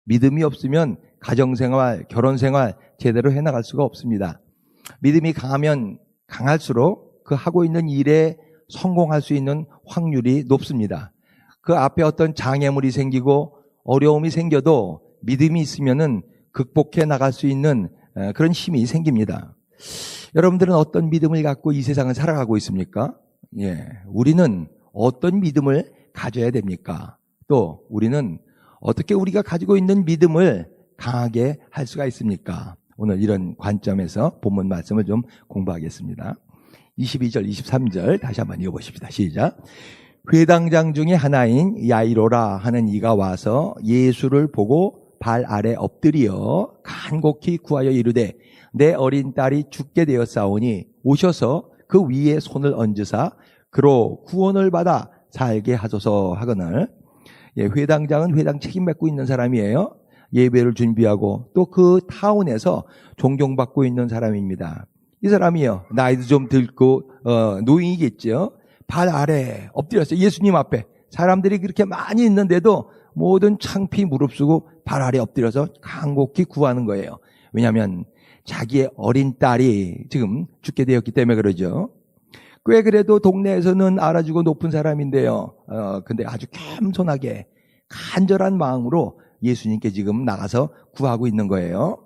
믿음이 없으면 가정생활, 결혼생활 제대로 해나갈 수가 없습니다. 믿음이 강하면 강할수록 그 하고 있는 일에 성공할 수 있는 확률이 높습니다. 그 앞에 어떤 장애물이 생기고 어려움이 생겨도 믿음이 있으면은 극복해 나갈 수 있는 그런 힘이 생깁니다. 여러분들은 어떤 믿음을 갖고 이 세상을 살아가고 있습니까? 우리는 어떤 믿음을 가져야 됩니까? 또 우리는 어떻게 우리가 가지고 있는 믿음을 강하게 할 수가 있습니까? 오늘 이런 관점에서 본문 말씀을 좀 공부하겠습니다. 22절, 23절 다시 한번 읽어보십시다. 시작. 회당장 중에 하나인 야이로라 하는 이가 와서 예수를 보고 발 아래 엎드려 간곡히 구하여 이르되 내 어린 딸이 죽게 되었사오니 오셔서 그 위에 손을 얹으사 그로 구원을 받아 살게 하소서 하거늘. 회당장은 회당 책임 맡고 있는 사람이에요. 예배를 준비하고 또 그 타운에서 존경받고 있는 사람입니다. 이 사람이요, 나이도 좀 들고 노인이겠죠. 발 아래 엎드렸어요. 예수님 앞에. 사람들이 그렇게 많이 있는데도 모든 창피 무릅쓰고 발 아래 엎드려서 간곡히 구하는 거예요. 왜냐하면 자기의 어린 딸이 지금 죽게 되었기 때문에 그러죠. 꽤 그래도 동네에서는 알아주고 높은 사람인데요. 근데 아주 겸손하게 간절한 마음으로 예수님께 지금 나가서 구하고 있는 거예요.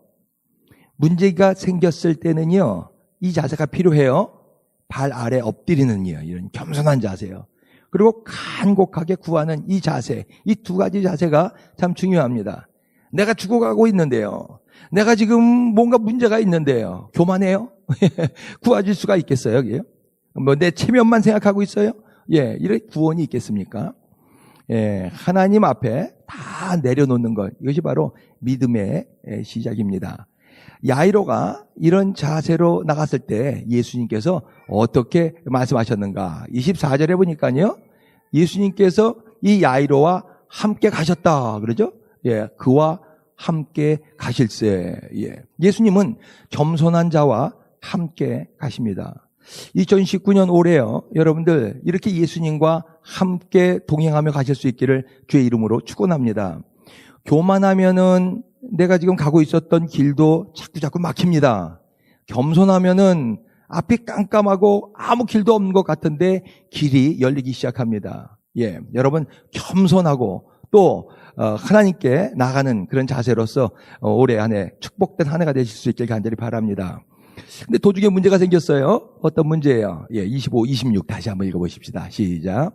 문제가 생겼을 때는요, 이 자세가 필요해요. 발 아래 엎드리는요, 이런 겸손한 자세요. 그리고 간곡하게 구하는 이 자세, 이 두 가지 자세가 참 중요합니다. 내가 죽어가고 있는데요. 내가 지금 뭔가 문제가 있는데요. 교만해요? 구해줄 수가 있겠어요? 여기요? 뭐 내 체면만 생각하고 있어요? 이런 구원이 있겠습니까? 하나님 앞에 다 내려놓는 것, 이것이 바로 믿음의 시작입니다. 야이로가 이런 자세로 나갔을 때 예수님께서 어떻게 말씀하셨는가? 24절에 보니까요, 예수님께서 이 야이로와 함께 가셨다 그러죠? 그와 함께 가실세. 예수님은 겸손한 자와 함께 가십니다. 2019년 올해요, 여러분들 이렇게 예수님과 함께 동행하며 가실 수 있기를 주의 이름으로 축원합니다. 교만하면은 내가 지금 가고 있었던 길도 자꾸 막힙니다. 겸손하면은 앞이 깜깜하고 아무 길도 없는 것 같은데 길이 열리기 시작합니다. 여러분 겸손하고 또 하나님께 나가는 그런 자세로서 올해 한 해 축복된 한 해가 되실 수 있길 간절히 바랍니다. 근데 도중에 문제가 생겼어요. 어떤 문제예요? 25, 26 다시 한번 읽어보십시다. 시작.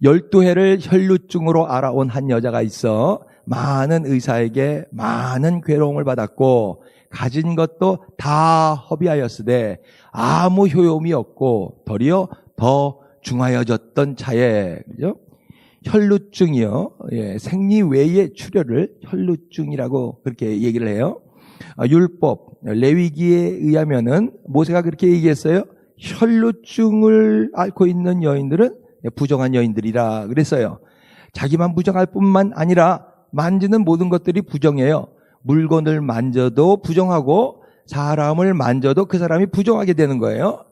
12해를 혈루증으로 알아온 한 여자가 있어 많은 의사에게 많은 괴로움을 받았고 가진 것도 다 허비하였으되 아무 효용이 없고 도리어 더 중하여졌던 차에, 그죠? 혈루증이요, 생리 외의 출혈을 혈루증이라고 그렇게 얘기를 해요. 율법 레위기에 의하면은 모세가 그렇게 얘기했어요. 혈루증을 앓고 있는 여인들은 부정한 여인들이라 그랬어요. 자기만 부정할 뿐만 아니라 만지는 모든 것들이 부정해요. 물건을 만져도 부정하고 사람을 만져도 그 사람이 부정하게 되는 거예요.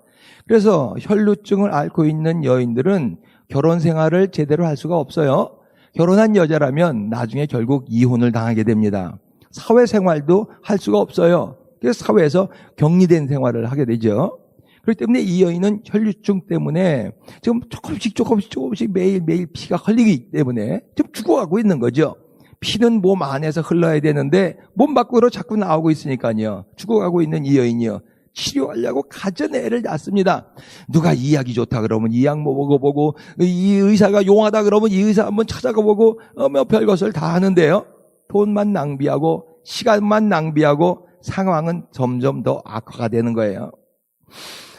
그래서 혈루증을 앓고 있는 여인들은 결혼 생활을 제대로 할 수가 없어요. 결혼한 여자라면 나중에 결국 이혼을 당하게 됩니다. 사회생활도 할 수가 없어요. 그래서 사회에서 격리된 생활을 하게 되죠. 그렇기 때문에 이 여인은 혈루증 때문에 지금 조금씩 매일 피가 흘리기 때문에 지금 죽어가고 있는 거죠. 피는 몸 안에서 흘러야 되는데 몸 밖으로 자꾸 나오고 있으니까요. 죽어가고 있는 이 여인이요, 치료하려고 가전애를 낳습니다. 누가 이 약이 좋다 그러면 이 약 먹어보고, 이 의사가 용하다 그러면 이 의사 한번 찾아가보고 별것을 다 하는데요. 돈만 낭비하고 시간만 낭비하고 상황은 점점 더 악화가 되는 거예요.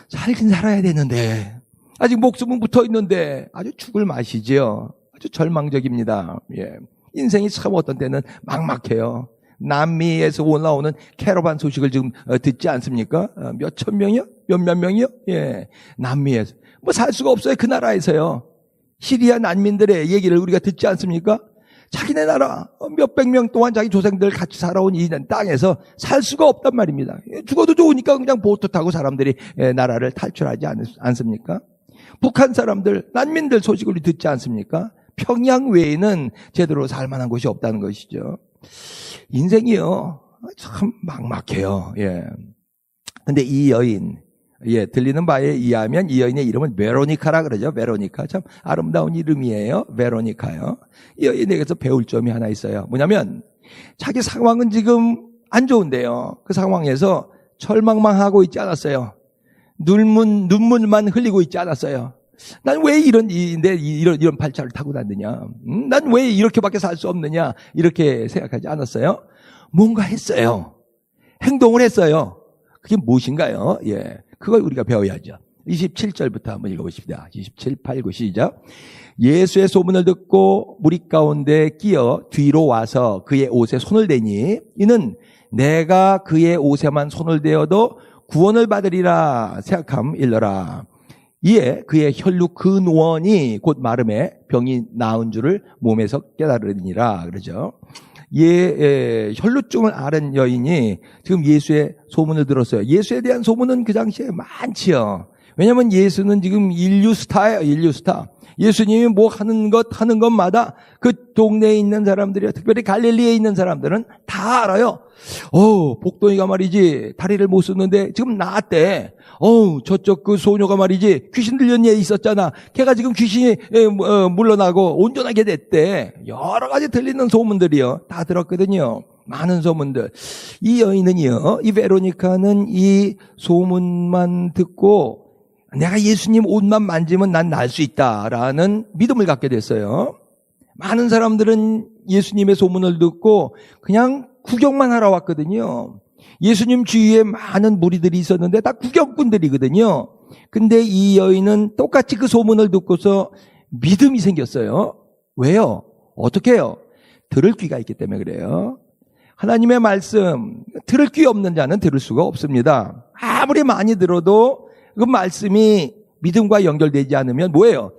살긴 살아야 되는데 아직 목숨은 붙어있는데 아주 죽을 맛이죠. 아주 절망적입니다. 인생이 참 어떤 때는 막막해요. 남미에서 올라오는 캐러반 소식을 지금 듣지 않습니까? 몇천 명이요? 몇몇 명이요? 남미에서 뭐 살 수가 없어요. 그 나라에서요. 시리아 난민들의 얘기를 우리가 듣지 않습니까? 자기네 나라 몇백 명 동안 자기 조상들 같이 살아온 이 땅에서 살 수가 없단 말입니다. 죽어도 좋으니까 그냥 보트 타고 사람들이 나라를 탈출하지 않습니까? 북한 사람들, 난민들 소식을 듣지 않습니까? 평양 외에는 제대로 살만한 곳이 없다는 것이죠. 인생이요. 참 막막해요. 예. 근데 이 여인, 예, 들리는 바에 의하면 이 여인의 이름은 베로니카라 그러죠. 베로니카. 참 아름다운 이름이에요. 베로니카요. 이 여인에게서 배울 점이 하나 있어요. 뭐냐면, 자기 상황은 지금 안 좋은데요. 그 상황에서 철망망하고 있지 않았어요. 눈물만 흘리고 있지 않았어요. 난 왜 이런 발차를 타고 다니냐? 난 왜 이렇게밖에 살 수 없느냐? 이렇게 생각하지 않았어요. 뭔가 했어요. 행동을 했어요. 그게 무엇인가요? 예. 그걸 우리가 배워야죠. 27절부터 한번 읽어보십니다. 27, 8, 9 시작. 예수의 소문을 듣고 무리 가운데 끼어 뒤로 와서 그의 옷에 손을 대니 이는 내가 그의 옷에만 손을 대어도 구원을 받으리라 생각함 일러라. 이에 그의 혈육 근원이 곧 마름에 병이 나은 줄을 몸에서 깨달으니라 그러죠. 혈루증을 앓은 여인이 지금 예수의 소문을 들었어요. 예수에 대한 소문은 그 당시에 많지요. 왜냐하면 예수는 지금 인류 스타예요. 인류 스타. 예수님이 뭐 하는 것마다 그 동네에 있는 사람들이요, 특별히 갈릴리에 있는 사람들은 다 알아요. 복동이가 말이지 다리를 못 쓰는데 지금 나았대. 저쪽 그 소녀가 말이지 귀신 들린 애 있었잖아. 걔가 지금 귀신이 물러나고 온전하게 됐대. 여러 가지 들리는 소문들이요, 다 들었거든요. 많은 소문들. 이 여인은요, 이 베로니카는 이 소문만 듣고 내가 예수님 옷만 만지면 난 날 수 있다라는 믿음을 갖게 됐어요. 많은 사람들은 예수님의 소문을 듣고 그냥 구경만 하러 왔거든요. 예수님 주위에 많은 무리들이 있었는데 다 구경꾼들이거든요. 근데 이 여인은 똑같이 그 소문을 듣고서 믿음이 생겼어요. 왜요? 어떻게 해요? 들을 귀가 있기 때문에 그래요. 하나님의 말씀, 들을 귀 없는 자는 들을 수가 없습니다. 아무리 많이 들어도 그 말씀이 믿음과 연결되지 않으면 뭐예요?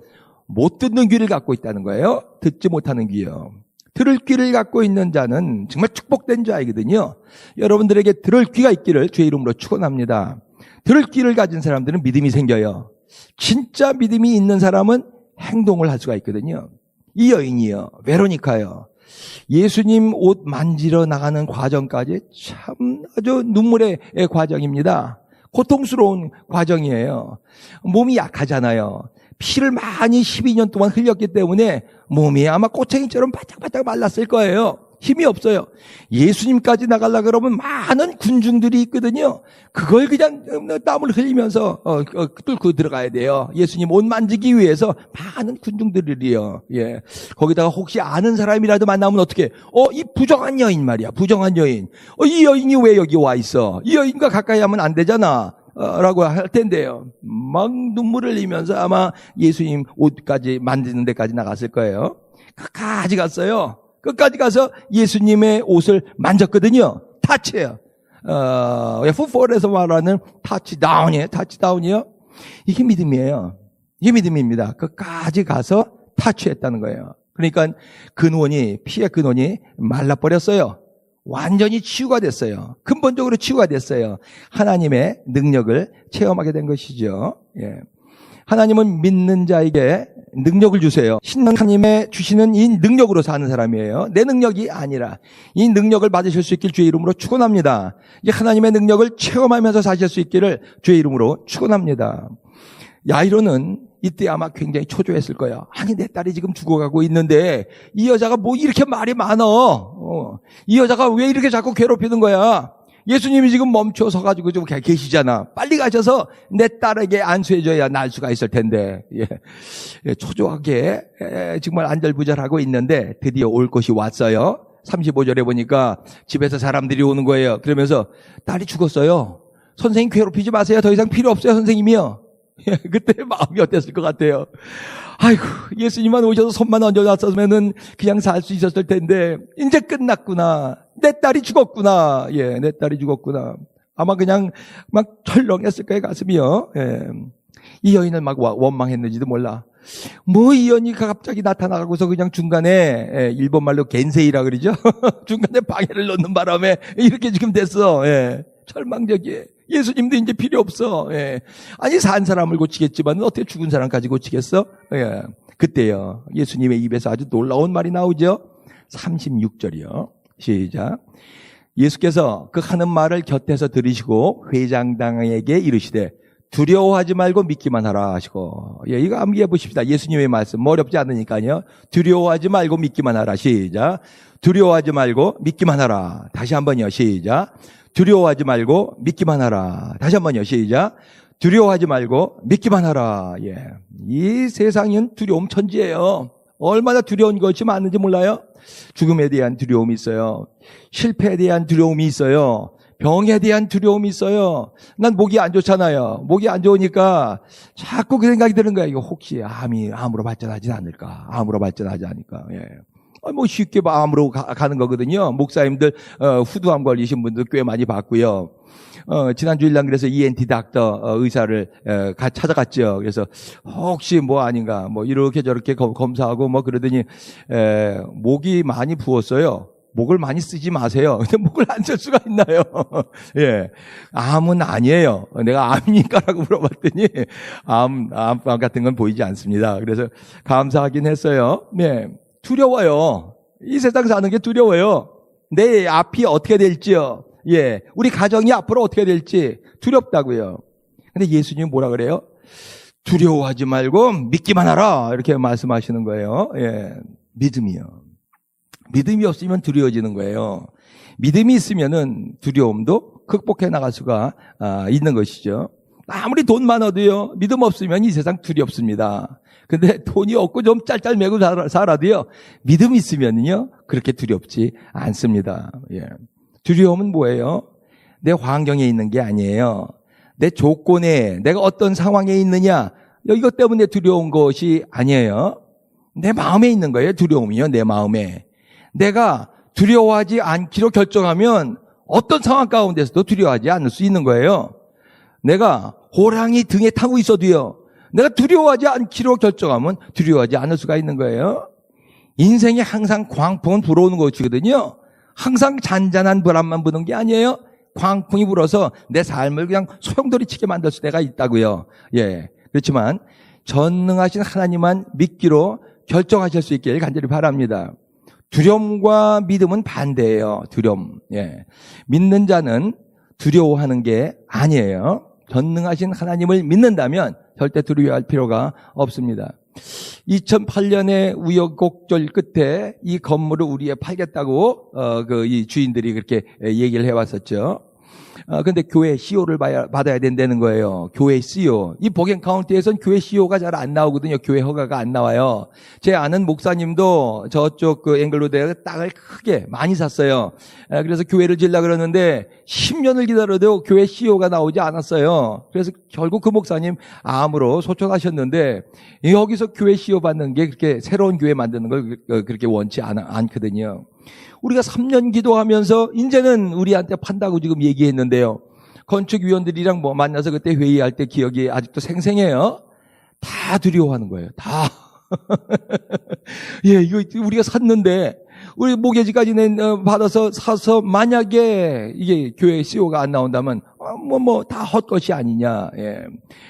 못 듣는 귀를 갖고 있다는 거예요. 듣지 못하는 귀요. 들을 귀를 갖고 있는 자는 정말 축복된 자이거든요. 여러분들에게 들을 귀가 있기를 주의 이름으로 축원합니다. 들을 귀를 가진 사람들은 믿음이 생겨요. 진짜 믿음이 있는 사람은 행동을 할 수가 있거든요. 이 여인이요, 베로니카요, 예수님 옷 만지러 나가는 과정까지 참 아주 눈물의 과정입니다. 고통스러운 과정이에요. 몸이 약하잖아요. 피를 많이 12년 동안 흘렸기 때문에 몸이 아마 꼬챙이처럼 바짝바짝 말랐을 거예요. 힘이 없어요. 예수님까지 나가려고 그러면 많은 군중들이 있거든요. 그걸 그냥 땀을 흘리면서 뚫고 들어가야 돼요. 예수님 옷 만지기 위해서 많은 군중들이요. 예. 거기다가 혹시 아는 사람이라도 만나면 어떻게? 이 부정한 여인 말이야. 부정한 여인. 이 여인이 왜 여기 와 있어? 이 여인과 가까이 하면 안 되잖아. 라고 할 텐데요. 막 눈물을 흘리면서 아마 예수님 옷까지 만지는 데까지 나갔을 거예요. 끝까지 갔어요. 끝까지 가서 예수님의 옷을 만졌거든요. 타치예요. F4에서 말하는 타치다운이에요. 타치다운이요. 이게 믿음이에요. 이게 믿음입니다. 끝까지 가서 타치했다는 거예요. 그러니까 피의 근원이 말라버렸어요. 완전히 치유가 됐어요. 근본적으로 치유가 됐어요. 하나님의 능력을 체험하게 된 것이죠. 예. 하나님은 믿는 자에게 능력을 주세요. 하나님의 주시는 이 능력으로 사는 사람이에요. 내 능력이 아니라 이 능력을 받으실 수 있길 주의 이름으로 축원합니다. 이 하나님의 능력을 체험하면서 사실 수 있기를 주의 이름으로 축원합니다. 야이로는 이때 아마 굉장히 초조했을 거예요. 아니, 내 딸이 지금 죽어가고 있는데 이 여자가 뭐 이렇게 말이 많어. 이 여자가 왜 이렇게 자꾸 괴롭히는 거야? 예수님이 지금 멈춰 서가지고 좀 계시잖아. 빨리 가셔서 내 딸에게 안수해줘야 날 수가 있을 텐데. 예, 초조하게 정말 안절부절하고 있는데 드디어 올 곳이 왔어요. 35절에 보니까 집에서 사람들이 오는 거예요. 그러면서 딸이 죽었어요. 선생님 괴롭히지 마세요. 더 이상 필요 없어요, 선생님이요. 그때 마음이 어땠을 것 같아요. 아이고, 예수님만 오셔서 손만 얹어놨으면은 그냥 살 수 있었을 텐데 이제 끝났구나. 내 딸이 죽었구나. 예, 내 딸이 죽었구나. 아마 그냥 막 철렁했을 거예요, 가슴이요. 예. 이 여인은 막 원망했는지도 몰라. 뭐 이 여인이 갑자기 나타나고서 그냥 중간에 일본 말로 겐세이라 그러죠. 중간에 방해를 넣는 바람에 이렇게 지금 됐어. 예. 절망적이에요. 예수님도 이제 필요 없어. 예. 아니, 산 사람을 고치겠지만 어떻게 죽은 사람까지 고치겠어? 예. 그때요, 예수님의 입에서 아주 놀라운 말이 나오죠. 36절이요. 시작. 예수께서 그 하는 말을 곁에서 들으시고 회장당에게 이르시되 두려워하지 말고 믿기만 하라 하시고. 예, 이거 암기해 보십시다. 예수님의 말씀 어렵지 않으니까요. 두려워하지 말고 믿기만 하라. 시작. 두려워하지 말고 믿기만 하라. 다시 한번요. 시작. 두려워하지 말고 믿기만 하라. 다시 한번요. 시작. 두려워하지 말고 믿기만 하라. 예. 이 세상은 두려움 천지예요. 얼마나 두려운 것이 많은지 몰라요? 죽음에 대한 두려움이 있어요. 실패에 대한 두려움이 있어요. 병에 대한 두려움이 있어요. 난 목이 안 좋잖아요. 목이 안 좋으니까 자꾸 그 생각이 드는 거야. 이거 혹시 암으로 발전하지 않을까? 암으로 발전하지 않을까? 예. 뭐 쉽게 암으로 가는 거거든요. 목사님들 후두암 걸리신 분들 꽤 많이 봤고요. 지난 주일 날 그래서 ENT 닥터 의사를 찾아갔죠. 그래서 혹시 뭐 아닌가 뭐 이렇게 저렇게 검사하고 뭐 그러더니 목이 많이 부었어요. 목을 많이 쓰지 마세요. 근데 목을 안 쓸 수가 있나요? 예. 암은 아니에요. 내가 암이니까라고 물어봤더니 암 같은 건 보이지 않습니다. 그래서 감사하긴 했어요. 네. 두려워요. 이 세상 사는 게 두려워요. 내 앞이 어떻게 될지요. 예. 우리 가정이 앞으로 어떻게 될지 두렵다고요. 근데 예수님이 뭐라 그래요? 두려워하지 말고 믿기만 하라. 이렇게 말씀하시는 거예요. 예. 믿음이요. 믿음이 없으면 두려워지는 거예요. 믿음이 있으면은 두려움도 극복해 나갈 수가 있는 것이죠. 아무리 돈 많아도요, 믿음 없으면 이 세상 두렵습니다. 근데 돈이 없고 좀 짤짤매고 살아도요, 믿음 있으면요, 그렇게 두렵지 않습니다. 예. 두려움은 뭐예요? 내 환경에 있는 게 아니에요. 내 조건에, 내가 어떤 상황에 있느냐, 이것 때문에 두려운 것이 아니에요. 내 마음에 있는 거예요, 두려움이요, 내 마음에. 내가 두려워하지 않기로 결정하면 어떤 상황 가운데서도 두려워하지 않을 수 있는 거예요. 내가 호랑이 등에 타고 있어도요, 내가 두려워하지 않기로 결정하면 두려워하지 않을 수가 있는 거예요. 인생에 항상 광풍은 불어오는 것이거든요. 항상 잔잔한 바람만 부는 게 아니에요. 광풍이 불어서 내 삶을 그냥 소용돌이치게 만들 때가 있다고요. 예. 그렇지만 전능하신 하나님만 믿기로 결정하실 수 있기를 간절히 바랍니다. 두려움과 믿음은 반대예요. 두려움. 예. 믿는 자는 두려워하는 게 아니에요. 전능하신 하나님을 믿는다면 절대 두려워할 필요가 없습니다. 2008년에 우여곡절 끝에 이 건물을 우리에 팔겠다고 이 주인들이 그렇게 얘기를 해왔었죠. 근데 교회 CEO를 받아야 된다는 거예요. 교회 CEO. 이 보겐 카운티에서는 교회 CEO가 잘 안 나오거든요. 교회 허가가 안 나와요. 제 아는 목사님도 저쪽 그 앵글로드에 땅을 크게 많이 샀어요. 그래서 교회를 지으려고 그러는데 10년을 기다려도 교회 CEO가 나오지 않았어요. 그래서 결국 그 목사님 암으로 소천하셨는데 여기서 교회 CEO 받는 게 그렇게 새로운 교회 만드는 걸 그렇게 원치 않거든요. 우리가 3년 기도하면서 이제는 우리한테 판다고 지금 얘기했는데요. 건축위원들이랑 뭐 만나서 그때 회의할 때 기억이 아직도 생생해요. 다 두려워하는 거예요. 다. 예, 이거 우리가 샀는데 우리 모계지까지 받아서 사서 만약에 이게 교회 CEO가 안 나온다면 다 헛것이 아니냐. 예.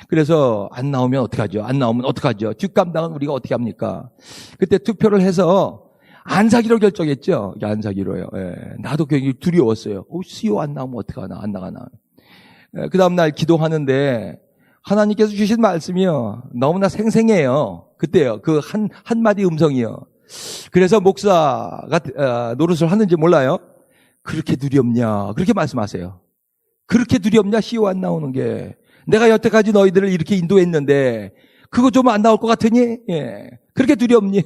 그래서 안 나오면 어떡하죠? 안 나오면 어떡하죠? 뒷감당은 우리가 어떻게 합니까? 그때 투표를 해서 안 사기로 결정했죠. 안 사기로요. 예. 나도 굉장히 두려웠어요. CEO 안 나오면 어떡하나, 안 나가나. 그 다음날 기도하는데 하나님께서 주신 말씀이요. 너무나 생생해요. 그때요. 그 한마디 음성이요. 그래서 목사가 노릇을 하는지 몰라요. 그렇게 두렵냐. 그렇게 말씀하세요. 그렇게 두렵냐. CEO 안 나오는 게. 내가 여태까지 너희들을 이렇게 인도했는데 그거 좀 안 나올 것 같으니? 예. 그렇게 두렵니?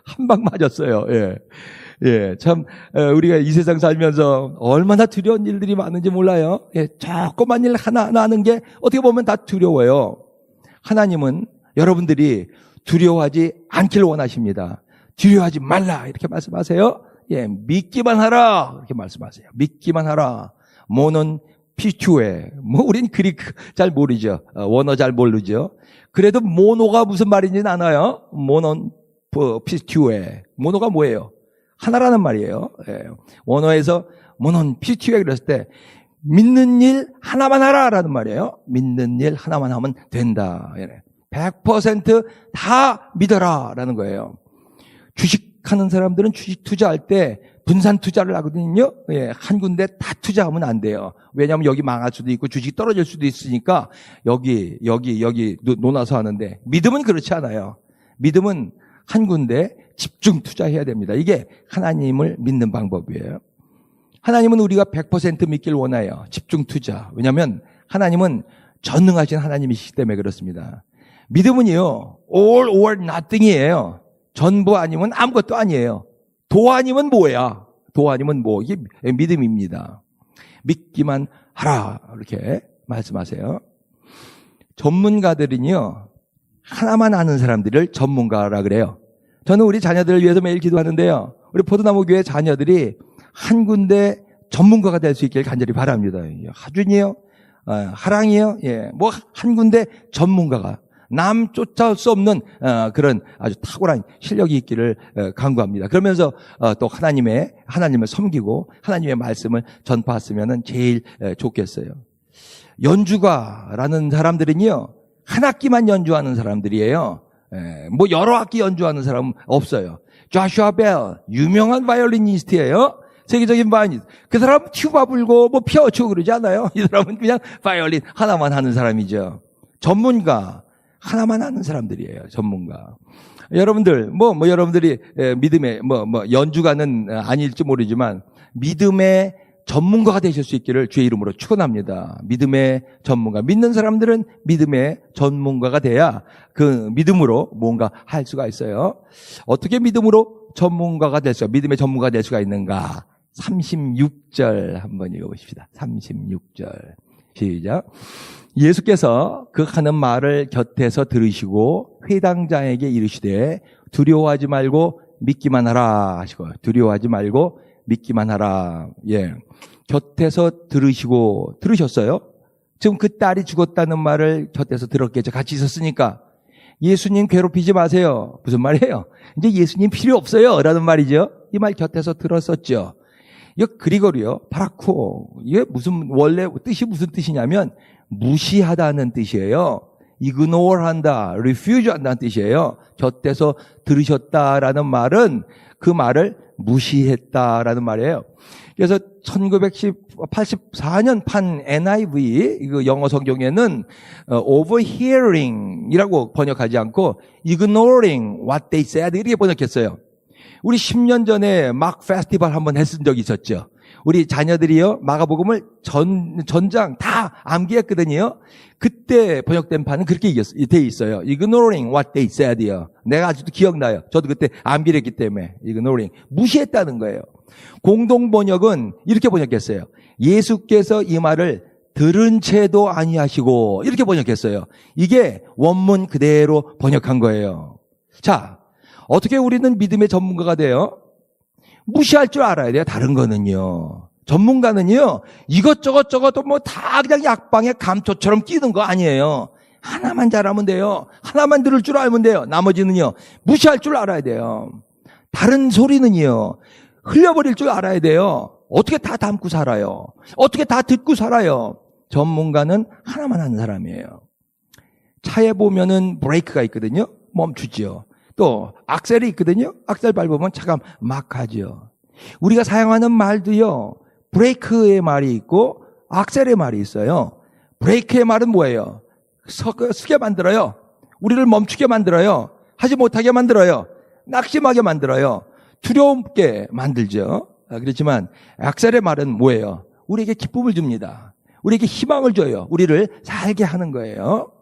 한 방 맞았어요. 예. 예. 참, 우리가 이 세상 살면서 얼마나 두려운 일들이 많은지 몰라요. 예. 조그만 일 하나 하는 게 어떻게 보면 다 두려워요. 하나님은 여러분들이 두려워하지 않기를 원하십니다. 두려워하지 말라. 이렇게 말씀하세요. 예. 믿기만 하라. 이렇게 말씀하세요. 믿기만 하라. 모는 피추에. 우린 그리크 잘 모르죠. 원어 잘 모르죠. 그래도 모노가 무슨 말인지는 알아요. 모논 피튜에. 모노가 뭐예요? 하나라는 말이에요. 예. 원어에서 모논 피튜에 그랬을 때 믿는 일 하나만 하라라는 말이에요. 믿는 일 하나만 하면 된다. 100% 다 믿어라라는 거예요. 주식하는 사람들은 주식 투자할 때 분산 투자를 하거든요. 예, 한 군데 다 투자하면 안 돼요. 왜냐하면 여기 망할 수도 있고 주식이 떨어질 수도 있으니까 여기 놓아서 하는데, 믿음은 그렇지 않아요. 믿음은 한 군데 집중 투자해야 됩니다. 이게 하나님을 믿는 방법이에요. 하나님은 우리가 100% 믿길 원해요. 집중 투자. 왜냐하면 하나님은 전능하신 하나님이시기 때문에 그렇습니다. 믿음은요, all or nothing이에요. 전부 아니면 아무것도 아니에요. 도 아니면 뭐야? 도 아니면 뭐? 이게 믿음입니다. 믿기만 하라. 이렇게 말씀하세요. 전문가들은요, 하나만 아는 사람들을 전문가라 그래요. 저는 우리 자녀들을 위해서 매일 기도하는데요. 우리 포도나무 교회 자녀들이 한 군데 전문가가 될 수 있길 간절히 바랍니다. 하준이요, 하랑이요, 예, 뭐 한 군데 전문가가, 남 쫓아올 수 없는 그런 아주 탁월한 실력이 있기를 간구합니다. 그러면서 또 하나님을 섬기고 하나님의 말씀을 전파했으면 제일 좋겠어요. 연주가라는 사람들은요, 한 악기만 연주하는 사람들이에요. 뭐 여러 악기 연주하는 사람은 없어요. 조슈아 벨, 유명한 바이올리니스트예요. 세계적인 바이올리니스트. 그 사람은 튜바 불고 뭐 피아노 치고 그러지 않아요. 이 사람은 그냥 바이올린 하나만 하는 사람이죠. 전문가, 하나만 하는 사람들이에요. 전문가. 여러분들, 여러분들이 믿음의 연주가는 아닐지 모르지만 믿음의 전문가가 되실 수 있기를 주의 이름으로 축원합니다. 믿음의 전문가. 믿는 사람들은 믿음의 전문가가 돼야 그 믿음으로 뭔가 할 수가 있어요. 어떻게 믿음으로 전문가가 될 수가, 믿음의 전문가가 될 수가 있는가? 36절 한번 읽어보십시다. 36절. 시작. 예수께서 그 하는 말을 곁에서 들으시고 회당장에게 이르시되 두려워하지 말고 믿기만 하라 하시고, 두려워하지 말고 믿기만 하라. 예. 곁에서 들으셨어요? 지금 그 딸이 죽었다는 말을 곁에서 들었겠죠. 같이 있었으니까. 예수님 괴롭히지 마세요. 무슨 말이에요? 이제 예수님 필요 없어요. 라는 말이죠. 이 말 곁에서 들었었죠. 이거 그리고요, 파라쿠. 이게 원래 뜻이 무슨 뜻이냐면, 무시하다는 뜻이에요. ignore 한다, refuse 한다는 뜻이에요. 곁에서 들으셨다라는 말은 그 말을 무시했다라는 말이에요. 그래서 1984년 판 NIV, 이거 영어 성경에는 overhearing이라고 번역하지 않고 ignoring what they said 이렇게 번역했어요. 우리 10년 전에 막 페스티벌 한번 했은 적이 있었죠. 우리 자녀들이요, 마가복음을 전장 다 암기했거든요. 그때 번역된 판은 그렇게 돼 있어요. Ignoring what they said요. 내가 아직도 기억나요. 저도 그때 암기를 했기 때문에. Ignoring. 무시했다는 거예요. 공동 번역은 이렇게 번역했어요. 예수께서 이 말을 들은 채도 아니하시고, 이렇게 번역했어요. 이게 원문 그대로 번역한 거예요. 자, 어떻게 우리는 믿음의 전문가가 돼요? 무시할 줄 알아야 돼요. 다른 거는요. 전문가는요, 이것저것 뭐 다 그냥 약방에 감초처럼 끼는 거 아니에요. 하나만 잘하면 돼요. 하나만 들을 줄 알면 돼요. 나머지는요, 무시할 줄 알아야 돼요. 다른 소리는요, 흘려버릴 줄 알아야 돼요. 어떻게 다 담고 살아요? 어떻게 다 듣고 살아요? 전문가는 하나만 하는 사람이에요. 차에 보면은 브레이크가 있거든요. 멈추지요. 또 악셀이 있거든요. 악셀 밟으면 차가 막 가죠. 우리가 사용하는 말도요, 브레이크의 말이 있고 악셀의 말이 있어요. 브레이크의 말은 뭐예요? 서게 만들어요. 우리를 멈추게 만들어요. 하지 못하게 만들어요. 낙심하게 만들어요. 두려움게 만들죠. 그렇지만 악셀의 말은 뭐예요? 우리에게 기쁨을 줍니다. 우리에게 희망을 줘요. 우리를 살게 하는 거예요.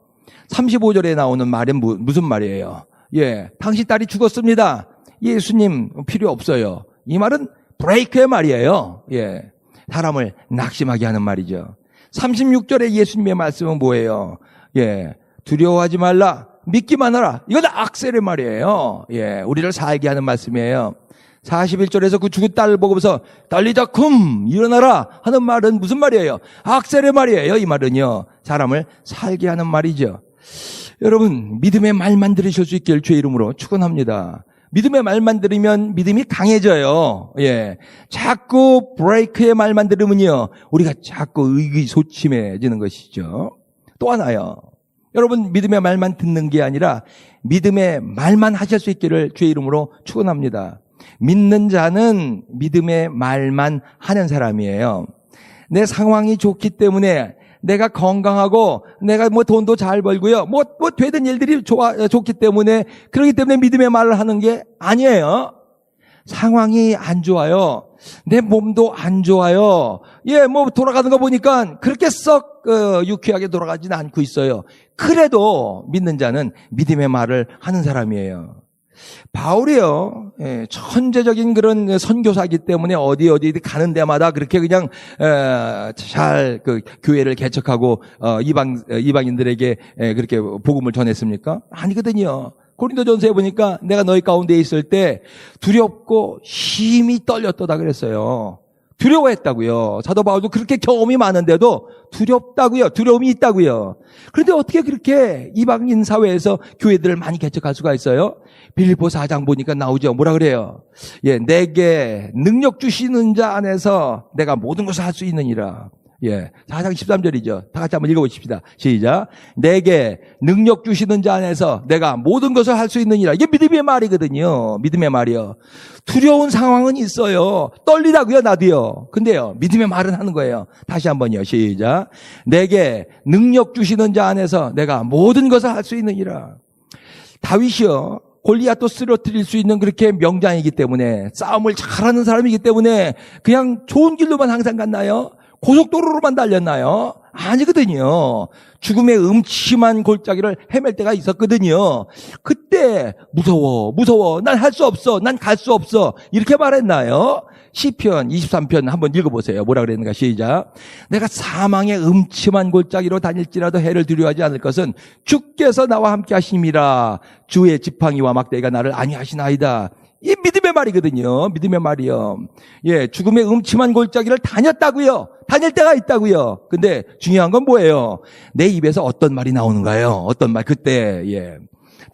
35절에 나오는 말은 무슨 말이에요? 예, 당신 딸이 죽었습니다. 예수님 필요 없어요. 이 말은 브레이크의 말이에요. 예, 사람을 낙심하게 하는 말이죠. 36절에 예수님의 말씀은 뭐예요? 예, 두려워하지 말라, 믿기만 하라. 이건 악셀의 말이에요. 예, 우리를 살게 하는 말씀이에요. 41절에서 그 죽은 딸을 보고서 달리자 쿰 일어나라 하는 말은 무슨 말이에요? 악셀의 말이에요. 이 말은요, 사람을 살게 하는 말이죠. 여러분, 믿음의 말만 들으실 수 있길 주의 이름으로 축원합니다. 믿음의 말만 들으면 믿음이 강해져요. 예, 자꾸 브레이크의 말만 들으면요, 우리가 자꾸 의기소침해지는 것이죠. 또 하나요, 여러분, 믿음의 말만 듣는 게 아니라 믿음의 말만 하실 수 있기를 주의 이름으로 축원합니다. 믿는 자는 믿음의 말만 하는 사람이에요. 내 상황이 좋기 때문에, 내가 건강하고 내가 뭐 돈도 잘 벌고요. 뭐 되던 일들이 좋기 때문에, 그렇기 때문에 믿음의 말을 하는 게 아니에요. 상황이 안 좋아요. 내 몸도 안 좋아요. 뭐 돌아가는 거 보니까 그렇게 썩 유쾌하게 돌아가지는 않고 있어요. 그래도 믿는 자는 믿음의 말을 하는 사람이에요. 바울이요, 천재적인 그런 선교사이기 때문에 어디 가는 데마다 그렇게 그냥 잘 그 교회를 개척하고 이방인들에게 그렇게 복음을 전했습니까? 아니거든요. 고린도전서에 보니까 내가 너희 가운데 있을 때 두렵고 힘이 떨렸도다 그랬어요. 두려워했다고요. 사도 바울도 그렇게 경험이 많은데도 두렵다고요. 두려움이 있다고요. 그런데 어떻게 그렇게 이방인 사회에서 교회들을 많이 개척할 수가 있어요? 빌립보 4장 보니까 나오죠. 뭐라 그래요? 내게 능력 주시는 자 안에서 내가 모든 것을 할 수 있느니라. 4장 13절이죠. 다 같이 한번 읽어보십시다. 시작. 내게 능력 주시는 자 안에서 내가 모든 것을 할 수 있느니라. 이게 믿음의 말이거든요. 믿음의 말이요. 두려운 상황은 있어요. 떨리다고요, 나도요. 근데요, 믿음의 말은 하는 거예요. 다시 한번요. 시작. 내게 능력 주시는 자 안에서 내가 모든 것을 할 수 있느니라. 다윗이요, 골리앗도 쓰러뜨릴 수 있는 그렇게 명장이기 때문에, 싸움을 잘하는 사람이기 때문에 그냥 좋은 길로만 항상 갔나요? 고속도로로만 달렸나요? 아니거든요. 죽음의 음침한 골짜기를 헤맬 때가 있었거든요. 그때 무서워 난 할 수 없어, 난 갈 수 없어, 이렇게 말했나요? 시편 23편 한번 읽어보세요. 뭐라 그랬는가? 시작. 내가 사망의 음침한 골짜기로 다닐지라도 해를 두려워하지 않을 것은 주께서 나와 함께 하심이라. 주의 지팡이와 막대기가 나를 안위하시나이다. 이 믿음의 말이거든요. 믿음의 말이요. 죽음의 음침한 골짜기를 다녔다고요. 다닐 때가 있다고요. 근데 중요한 건 뭐예요? 내 입에서 어떤 말이 나오는가요? 어떤 말 그때.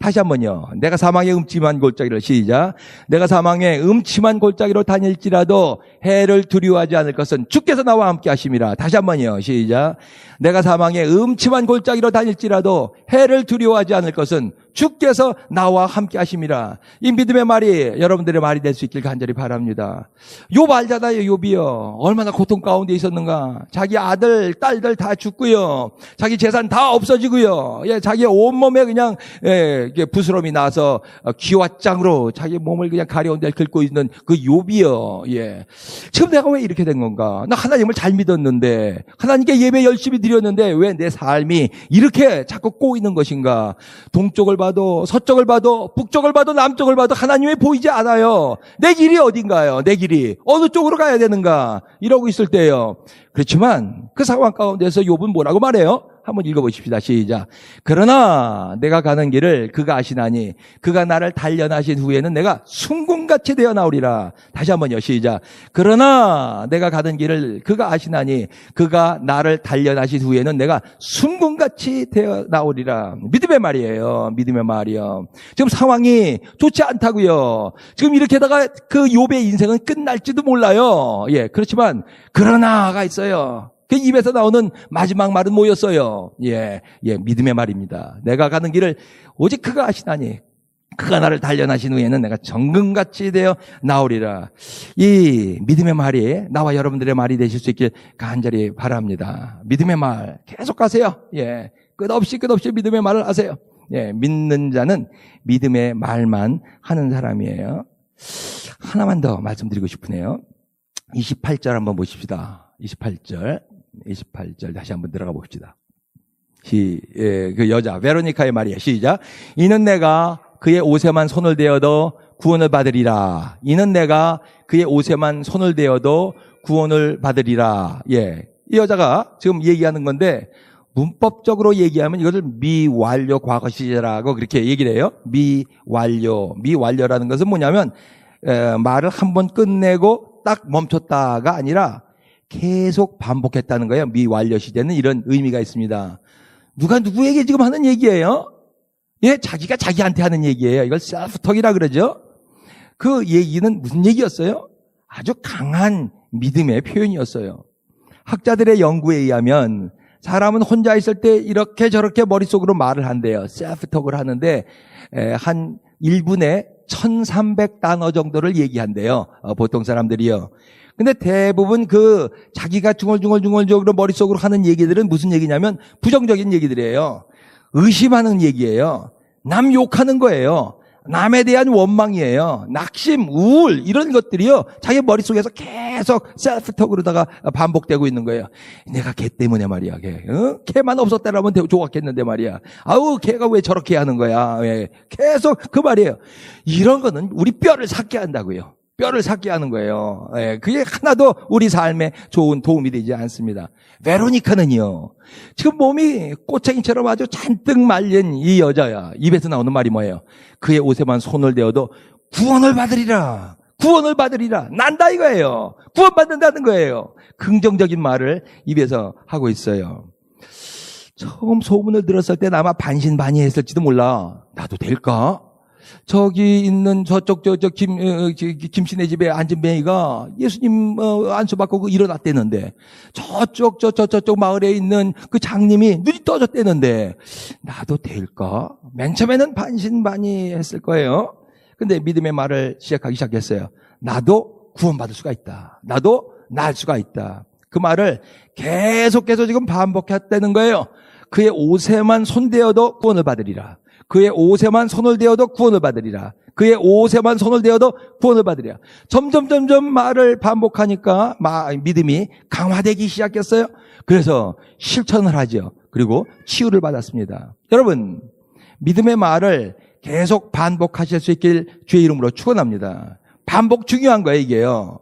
다시 한번요. 내가 사망의 음침한 골짜기를, 시작. 내가 사망의 음침한 골짜기로 다닐지라도 해를 두려워하지 않을 것은 주께서 나와 함께 하심이라. 다시 한번요. 시작. 내가 사망의 음침한 골짜기로 다닐지라도 해를 두려워하지 않을 것은 주께서 나와 함께 하심이라. 이 믿음의 말이 여러분들의 말이 될 수 있길 간절히 바랍니다. 욥 알잖아요. 욥이요. 얼마나 고통 가운데 있었는가. 자기 아들, 딸들 다 죽고요. 자기 재산 다 없어지고요. 자기 온몸에 그냥 부스럼이 나서 기왓장으로 자기 몸을 그냥 가려운 데를 긁고 있는 그 욥이요. 지금 내가 왜 이렇게 된 건가? 나 하나님을 잘 믿었는데, 하나님께 예배 열심히 드렸는데 왜 내 삶이 이렇게 자꾸 꼬이는 것인가? 동쪽을 봐도 서쪽을 봐도 북쪽을 봐도 남쪽을 봐도 하나님이 보이지 않아요. 내 길이 어딘가요? 내 길이 어느 쪽으로 가야 되는가? 이러고 있을 때요. 그렇지만 그 상황 가운데서 욥은 뭐라고 말해요? 한번 읽어보십시다. 시작. 그러나 내가 가는 길을 그가 아시나니 그가 나를 단련하신 후에는 내가 순금같이 되어 나오리라. 다시 한번요. 시작. 그러나 내가 가는 길을 그가 아시나니 그가 나를 단련하신 후에는 내가 순금같이 되어 나오리라. 믿음의 말이에요. 믿음의 말이요. 지금 상황이 좋지 않다고요. 지금 이렇게다가 그 욥의 인생은 끝날지도 몰라요. 그렇지만 그러나가 있어요. 그 입에서 나오는 마지막 말은 뭐였어요? 믿음의 말입니다. 내가 가는 길을 오직 그가 아시나니 그가 나를 단련하신 후에는 내가 정금같이 되어 나오리라. 이 믿음의 말이 나와 여러분들의 말이 되실 수 있길 간절히 바랍니다. 믿음의 말 계속 하세요. 끝없이 믿음의 말을 하세요. 믿는 자는 믿음의 말만 하는 사람이에요. 하나만 더 말씀드리고 싶으네요. 28절 한번 보십시다. 28절 다시 한번 들어가 봅시다. 그 여자 베로니카의 말이에요. 시작. 이는 내가 그의 옷에만 손을 대어도 구원을 받으리라. 이는 내가 그의 옷에만 손을 대어도 구원을 받으리라. 이 여자가 지금 얘기하는 건데, 문법적으로 얘기하면 이것을 미완료 과거 시제라고 그렇게 얘기를 해요. 미완료라는 것은 뭐냐면 말을 한번 끝내고 딱 멈췄다가 아니라 계속 반복했다는 거예요. 미완료 시제는 이런 의미가 있습니다. 누가 누구에게 지금 하는 얘기예요? 자기가 자기한테 하는 얘기예요. 이걸 셀프톡이라 그러죠. 그 얘기는 무슨 얘기였어요? 아주 강한 믿음의 표현이었어요. 학자들의 연구에 의하면 사람은 혼자 있을 때 이렇게 저렇게 머릿속으로 말을 한대요. 셀프톡을 하는데 한 1분에 1300단어 정도를 얘기한대요. 보통 사람들이요. 근데 대부분 자기가 중얼중얼중얼적으로 머릿속으로 하는 얘기들은 무슨 얘기냐면 부정적인 얘기들이에요. 의심하는 얘기예요. 남 욕하는 거예요. 남에 대한 원망이에요. 낙심, 우울 이런 것들이요. 자기 머릿속에서 계속 셀프톡으로다가 반복되고 있는 거예요. 내가 걔 때문에 말이야. 걔만 없었다라면 좋았겠는데 말이야. 아우 걔가 왜 저렇게 하는 거야. 왜. 계속 그 말이에요. 이런 거는 우리 뼈를 삭게 한다고요. 뼈를 삭게 하는 거예요. 그게 하나도 우리 삶에 좋은 도움이 되지 않습니다. 베로니카는요. 지금 몸이 꼬챙이처럼 아주 잔뜩 말린 이 여자야. 입에서 나오는 말이 뭐예요? 그의 옷에만 손을 대어도 구원을 받으리라. 구원을 받으리라. 난다 이거예요. 구원받는다는 거예요. 긍정적인 말을 입에서 하고 있어요. 처음 소문을 들었을 때 아마 반신반의했을지도 몰라. 나도 될까? 저기 있는 김씨네 집에 앉은 매이가 예수님 안수받고 일어났대는데 저쪽 마을에 있는 그 장님이 눈이 떠졌대는데 나도 될까? 맨 처음에는 반신반의했을 거예요. 근데 믿음의 말을 시작하기 시작했어요. 나도 구원받을 수가 있다. 나도 날 수가 있다. 그 말을 계속해서 지금 반복했다는 거예요. 그의 옷에만 손대어도 구원을 받으리라. 그의 옷에만 손을 대어도 구원을 받으리라. 그의 옷에만 손을 대어도 구원을 받으리라. 점점 말을 반복하니까 믿음이 강화되기 시작했어요. 그래서 실천을 하죠. 그리고 치유를 받았습니다. 여러분, 믿음의 말을 계속 반복하실 수 있길 주의 이름으로 축원합니다. 반복 중요한 거예요, 이게요.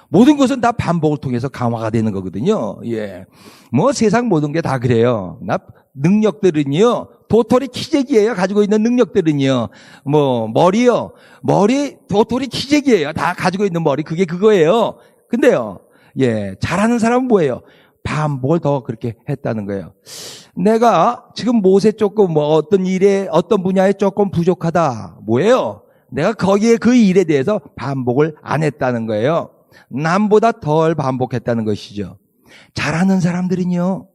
모든 것은 다 반복을 통해서 강화가 되는 거거든요. 예. 세상 모든 게 다 그래요. 능력들은요, 도토리 키재기예요. 가지고 있는 능력들은요. 머리요. 머리 도토리 키재기예요. 다 가지고 있는 머리. 그게 그거예요. 근데요. 예. 잘하는 사람은 뭐예요? 반복을 더 그렇게 했다는 거예요. 내가 지금 못에 조금 어떤 일에 어떤 분야에 조금 부족하다. 뭐예요? 내가 거기에 그 일에 대해서 반복을 안 했다는 거예요. 남보다 덜 반복했다는 것이죠. 잘하는 사람들은요.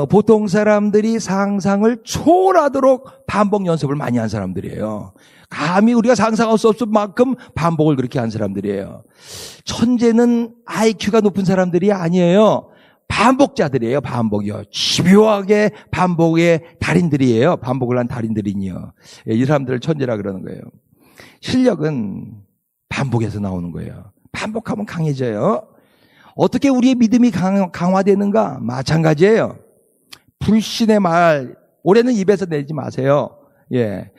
보통 사람들이 상상을 초월하도록 반복 연습을 많이 한 사람들이에요. 감히 우리가 상상할 수 없을 만큼 반복을 그렇게 한 사람들이에요. 천재는 IQ가 높은 사람들이 아니에요. 반복자들이에요. 반복이요. 집요하게 반복의 달인들이에요. 반복을 한 달인들이요. 이 사람들을 천재라 그러는 거예요. 실력은 반복에서 나오는 거예요. 반복하면 강해져요. 어떻게 우리의 믿음이 강화되는가? 마찬가지예요. 불신의 말, 올해는 입에서 내지 마세요. 예.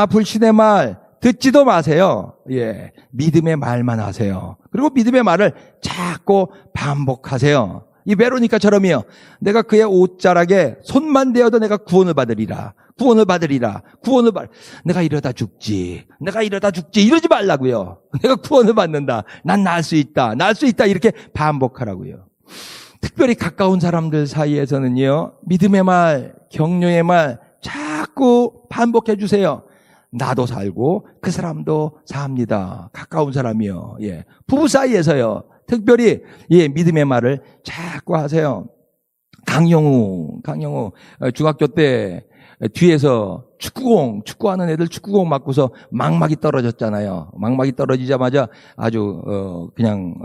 불신의 말, 듣지도 마세요. 예. 믿음의 말만 하세요. 그리고 믿음의 말을 자꾸 반복하세요. 이 베로니카처럼이요. 내가 그의 옷자락에 손만 대어도 내가 구원을 받으리라. 구원을 받으리라. 내가 이러다 죽지. 이러지 말라고요. 내가 구원을 받는다. 난 날 수 있다. 이렇게 반복하라고요. 특별히 가까운 사람들 사이에서는요. 믿음의 말, 격려의 말 자꾸 반복해 주세요. 나도 살고 그 사람도 삽니다. 가까운 사람이요. 예. 부부 사이에서요. 특별히 믿음의 말을 자꾸 하세요. 강영우 중학교 때 뒤에서 축구하는 애들 축구공 맞고서 망막이 떨어졌잖아요. 망막이 떨어지자마자 아주 그냥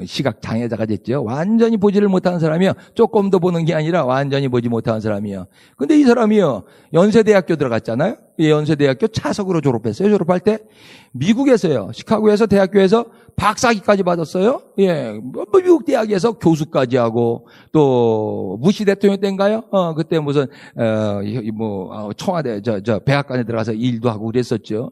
시각 장애자가 됐죠. 완전히 보지를 못하는 사람이요. 조금도 보는 게 아니라 완전히 보지 못하는 사람이요. 근데 이 사람이요. 연세대학교 들어갔잖아요. 연세대학교 차석으로 졸업했어요. 졸업할 때 미국에서요. 시카고에서 대학교에서 박사학위까지 받았어요. 예. 미국 대학에서 교수까지 하고 또 부시 대통령 때인가요? 그때 무슨 청와대 백악관에 들어가서 일도 하고 그랬었죠.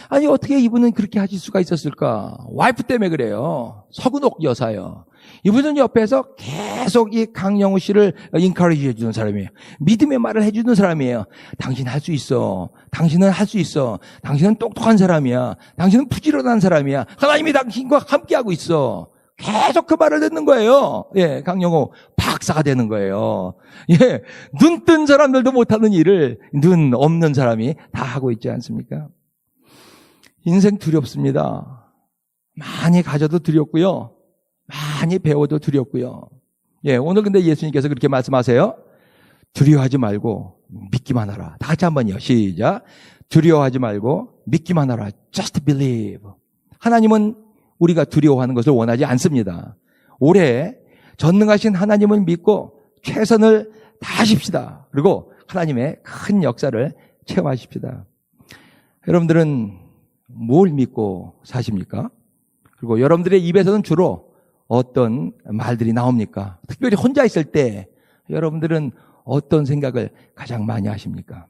아니 어떻게 이분은 그렇게 하실 수가 있었을까? 와이프 때문에 그래요. 서근옥 여사요. 이분은 옆에서 계속 이 강영우 씨를 인커리지 해주는 사람이에요. 믿음의 말을 해주는 사람이에요. 당신 할 수 있어. 당신은 할 수 있어. 당신은 똑똑한 사람이야. 당신은 부지런한 사람이야. 하나님이 당신과 함께하고 있어. 계속 그 말을 듣는 거예요. 예, 강영우 박사가 되는 거예요. 예, 눈 뜬 사람들도 못하는 일을 눈 없는 사람이 다 하고 있지 않습니까? 인생 두렵습니다. 많이 가져도 두렵고요. 많이 배워도 두렵고요. 예, 오늘 근데 예수님께서 그렇게 말씀하세요. 두려워하지 말고 믿기만 하라. 다 같이 한번요. 시작. 두려워하지 말고 믿기만 하라. Just believe. 하나님은 우리가 두려워하는 것을 원하지 않습니다. 올해 전능하신 하나님을 믿고 최선을 다하십시다. 그리고 하나님의 큰 역사를 체험하십시다. 여러분들은 뭘 믿고 사십니까? 그리고 여러분들의 입에서는 주로 어떤 말들이 나옵니까? 특별히 혼자 있을 때 여러분들은 어떤 생각을 가장 많이 하십니까?